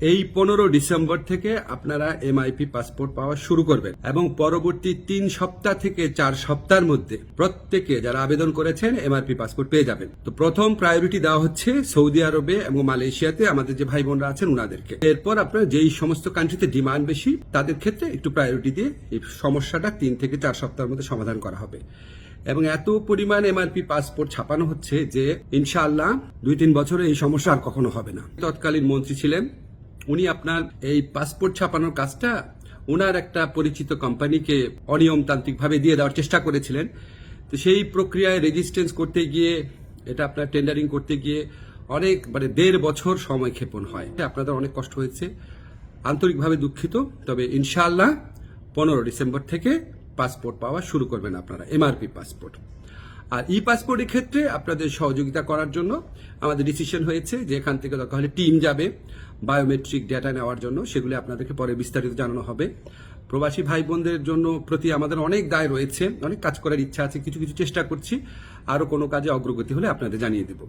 এই 15 ডিসেম্বর থেকে আপনারা এমআইপি পাসপোর্ট পাওয়া শুরু করবেন এবং পরবর্তী 3 সপ্তাহ থেকে 4 সপ্তাহের মধ্যে প্রত্যেকে যারা আবেদন করেছেন এমআরপি পাসপোর্ট পেয়ে যাবেন। তো প্রথম প্রায়োরিটি দেওয়া হচ্ছে সৌদি আরবে এবং মালয়েশিয়াতে আমাদের যে ভাই বোনরা আছেন উনাদেরকে। এরপর আপনারা যেই সমস্ত কান্ট্রিতে ডিমান্ড বেশি তাদের ক্ষেত্রে একটু প্রায়োরিটি দিয়ে এই সমস্যাটা 3 থেকে 4 সপ্তাহের মধ্যে সমাধান করা হবে। এবং এত পরিমাণ এমআরপি পাসপোর্ট ছাপানো হচ্ছে যে ইনশাআল্লাহ 2-3 বছরে এই সমস্যা আর কখনো হবে না। তৎকালীন মন্ত্রী ছিলেন, উনি আপনার এই পাসপোর্ট ছাপানোর কাজটা ওনার একটা পরিচিত কোম্পানিকে অনিয়মতান্ত্রিকভাবে দিয়ে দেওয়ার চেষ্টা করেছিলেন। তো সেই প্রক্রিয়ায় রেজিস্ট্রেন্স করতে গিয়ে এটা আপনার টেন্ডারিং করতে গিয়ে অনেক 1.5 বছর সময় ক্ষেপণ হয়। আপনাদের অনেক কষ্ট হয়েছে, আন্তরিকভাবে দুঃখিত। তবে ইনশাআল্লাহ 15 ডিসেম্বর থেকে পাসপোর্ট পাওয়া শুরু করবেন আপনারা, এমআরপি পাসপোর্ট। আর ই পাসপোর্টের ক্ষেত্রে আপনাদের সহযোগিতা করার জন্য আমাদের ডিসিশন হয়েছে যে এখান থেকে দরকার হলে টিম যাবে বায়োমেট্রিক ডেটা নেওয়ার জন্য, সেগুলি আপনাদেরকে পরে বিস্তারিত জানানো হবে। প্রবাসী ভাই বোনদের জন্য প্রতি আমাদের অনেক দায় রয়েছে, অনেক কাজ করার ইচ্ছা আছে, কিছু কিছু চেষ্টা করছি। আরও কোনো কাজে অগ্রগতি হলে আপনাদের জানিয়ে দেব।